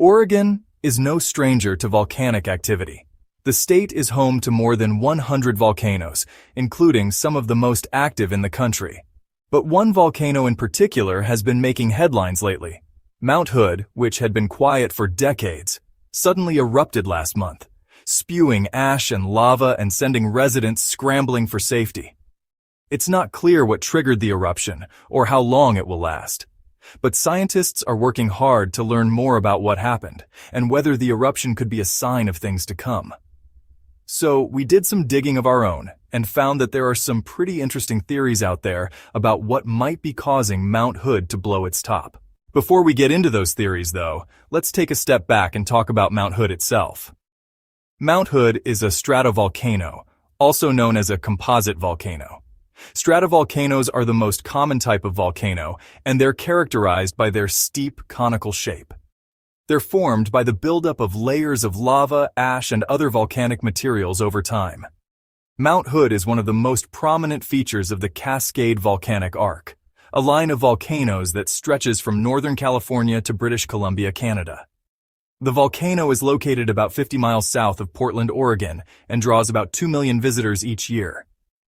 Oregon is no stranger to volcanic activity. The state is home to more than 100 volcanoes, including some of the most active in the country. But one volcano in particular has been making headlines lately. Mount Hood, which had been quiet for decades, suddenly erupted last month, spewing ash and lava and sending residents scrambling for safety. It's not clear what triggered the eruption or how long it will last. But scientists are working hard to learn more about what happened and whether the eruption could be a sign of things to come. So we did some digging of our own and found that there are some pretty interesting theories out there about what might be causing Mount Hood to blow its top. Before we get into those theories, though, let's take a step back and talk about Mount Hood itself. Mount Hood is a stratovolcano, also known as a composite volcano. Stratovolcanoes are the most common type of volcano, and they're characterized by their steep, conical shape. They're formed by the buildup of layers of lava, ash, and other volcanic materials over time. Mount Hood is one of the most prominent features of the Cascade volcanic arc, a line of volcanoes that stretches from Northern California to British Columbia, Canada. The volcano is located about 50 miles south of Portland, Oregon, and draws about 2 million visitors each year.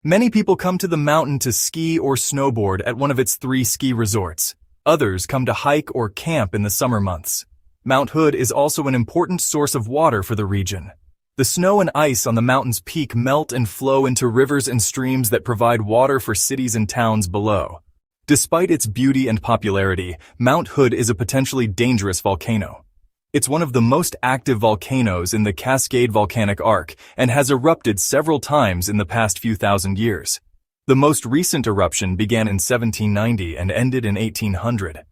Many people come to the mountain to ski or snowboard at one of its 3 ski resorts. Others come to hike or camp in the summer months. Mount Hood is also an important source of water for the region. The snow and ice on the mountain's peak melt and flow into rivers and streams that provide water for cities and towns below. Despite its beauty and popularity, Mount Hood is a potentially dangerous volcano. It's one of the most active volcanoes in the Cascade volcanic arc and has erupted several times in the past few thousand years. The most recent eruption began in 1790 and ended in 1800.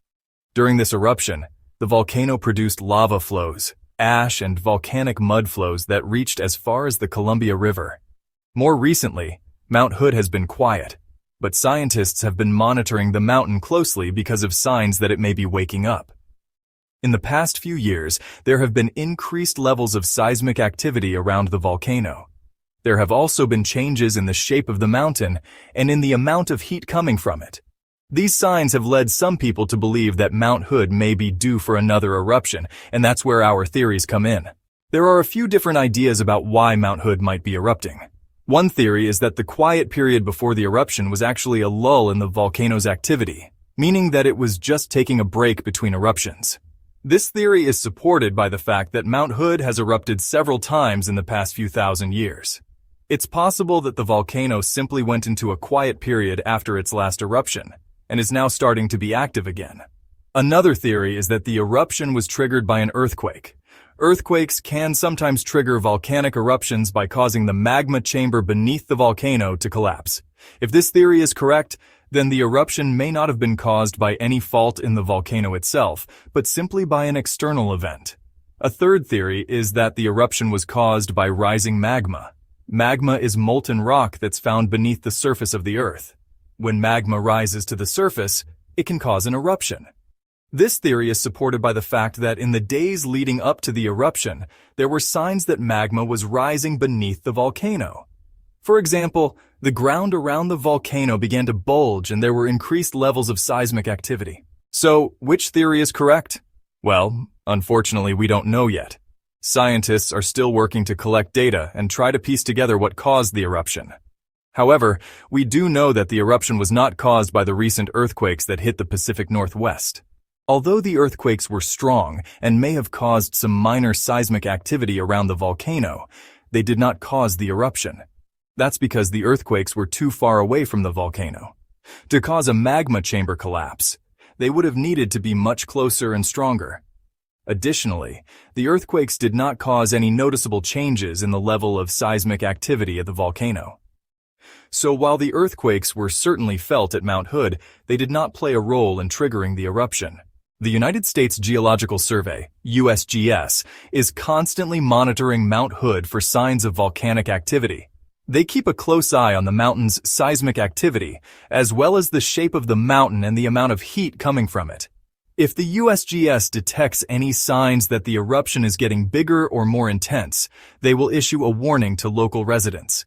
During this eruption, the volcano produced lava flows, ash, and volcanic mud flows that reached as far as the Columbia River. More recently, Mount Hood has been quiet, but scientists have been monitoring the mountain closely because of signs that it may be waking up. In the past few years, there have been increased levels of seismic activity around the volcano. There have also been changes in the shape of the mountain and in the amount of heat coming from it. These signs have led some people to believe that Mount Hood may be due for another eruption, and that's where our theories come in. There are a few different ideas about why Mount Hood might be erupting. One theory is that the quiet period before the eruption was actually a lull in the volcano's activity, meaning that it was just taking a break between eruptions. This theory is supported by the fact that Mount Hood has erupted several times in the past few thousand years. It's possible that the volcano simply went into a quiet period after its last eruption, and is now starting to be active again. Another theory is that the eruption was triggered by an earthquake. Earthquakes can sometimes trigger volcanic eruptions by causing the magma chamber beneath the volcano to collapse. If this theory is correct, then the eruption may not have been caused by any fault in the volcano itself, but simply by an external event. A third theory is that the eruption was caused by rising magma. Magma is molten rock that's found beneath the surface of the Earth. When magma rises to the surface, it can cause an eruption. This theory is supported by the fact that in the days leading up to the eruption, there were signs that magma was rising beneath the volcano. For example, the ground around the volcano began to bulge and there were increased levels of seismic activity. So, which theory is correct? Well, unfortunately, we don't know yet. Scientists are still working to collect data and try to piece together what caused the eruption. However, we do know that the eruption was not caused by the recent earthquakes that hit the Pacific Northwest. Although the earthquakes were strong and may have caused some minor seismic activity around the volcano, they did not cause the eruption. That's because the earthquakes were too far away from the volcano. To cause a magma chamber collapse, they would have needed to be much closer and stronger. Additionally, the earthquakes did not cause any noticeable changes in the level of seismic activity at the volcano. So while the earthquakes were certainly felt at Mount Hood, they did not play a role in triggering the eruption. The United States Geological Survey, USGS, is constantly monitoring Mount Hood for signs of volcanic activity. They keep a close eye on the mountain's seismic activity, as well as the shape of the mountain and the amount of heat coming from it. If the USGS detects any signs that the eruption is getting bigger or more intense, they will issue a warning to local residents.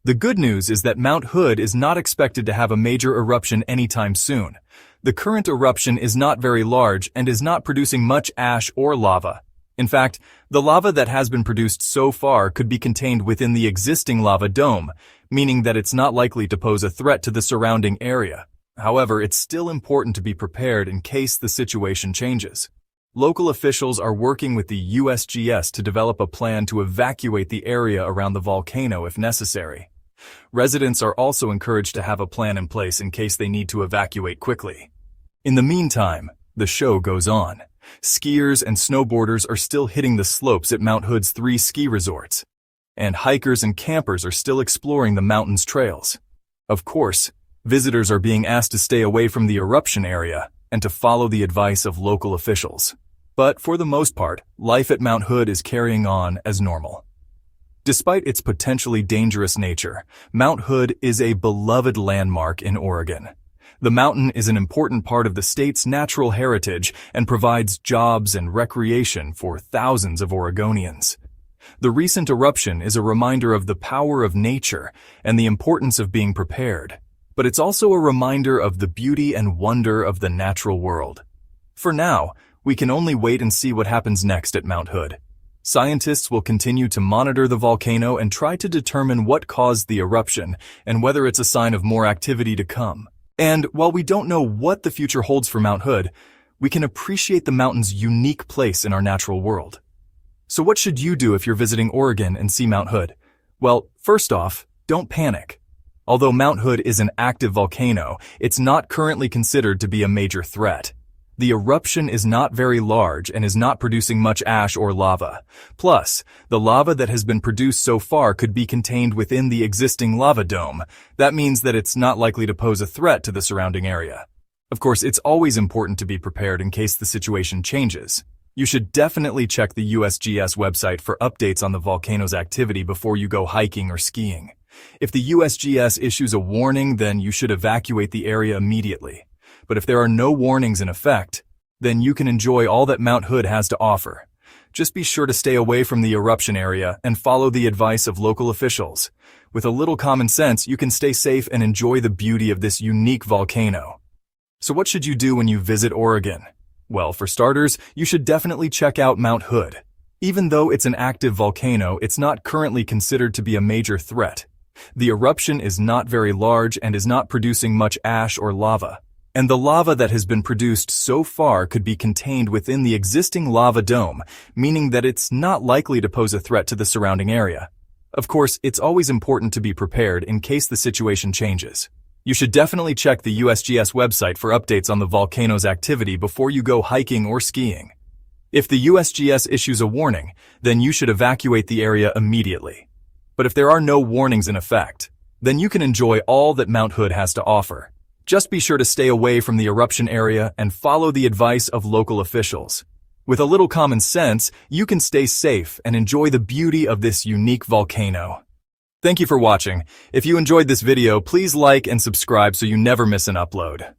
The good news is that Mount Hood is not expected to have a major eruption anytime soon. The current eruption is not very large and is not producing much ash or lava. In fact, the lava that has been produced so far could be contained within the existing lava dome, meaning that it's not likely to pose a threat to the surrounding area. However, it's still important to be prepared in case the situation changes. Local officials are working with the USGS to develop a plan to evacuate the area around the volcano if necessary. Residents are also encouraged to have a plan in place in case they need to evacuate quickly. In the meantime, the show goes on. Skiers and snowboarders are still hitting the slopes at Mount Hood's 3 ski resorts, and hikers and campers are still exploring the mountain's trails. Of course, visitors are being asked to stay away from the eruption area and to follow the advice of local officials. But for the most part, life at Mount Hood is carrying on as normal. Despite its potentially dangerous nature, Mount Hood is a beloved landmark in Oregon. The mountain is an important part of the state's natural heritage and provides jobs and recreation for thousands of Oregonians. The recent eruption is a reminder of the power of nature and the importance of being prepared, but it's also a reminder of the beauty and wonder of the natural world. For now, we can only wait and see what happens next at Mount Hood. Scientists will continue to monitor the volcano and try to determine what caused the eruption and whether it's a sign of more activity to come. And while we don't know what the future holds for Mount Hood, we can appreciate the mountain's unique place in our natural world. So what should you do if you're visiting Oregon and see Mount Hood? Well, first off, don't panic. Although Mount Hood is an active volcano, it's not currently considered to be a major threat. The eruption is not very large and is not producing much ash or lava. Plus, the lava that has been produced so far could be contained within the existing lava dome. That means that it's not likely to pose a threat to the surrounding area. Of course, it's always important to be prepared in case the situation changes. You should definitely check the USGS website for updates on the volcano's activity before you go hiking or skiing. If the USGS issues a warning, then you should evacuate the area immediately. But if there are no warnings in effect, then you can enjoy all that Mount Hood has to offer. Just be sure to stay away from the eruption area and follow the advice of local officials. With a little common sense, you can stay safe and enjoy the beauty of this unique volcano. So what should you do when you visit Oregon? Well, for starters, you should definitely check out Mount Hood. Even though it's an active volcano, it's not currently considered to be a major threat. The eruption is not very large and is not producing much ash or lava. And the lava that has been produced so far could be contained within the existing lava dome, meaning that it's not likely to pose a threat to the surrounding area. Of course, it's always important to be prepared in case the situation changes. You should definitely check the USGS website for updates on the volcano's activity before you go hiking or skiing. If the USGS issues a warning, then you should evacuate the area immediately. But if there are no warnings in effect, then you can enjoy all that Mount Hood has to offer. Just be sure to stay away from the eruption area and follow the advice of local officials. With a little common sense, you can stay safe and enjoy the beauty of this unique volcano. Thank you for watching. If you enjoyed this video, please like and subscribe so you never miss an upload.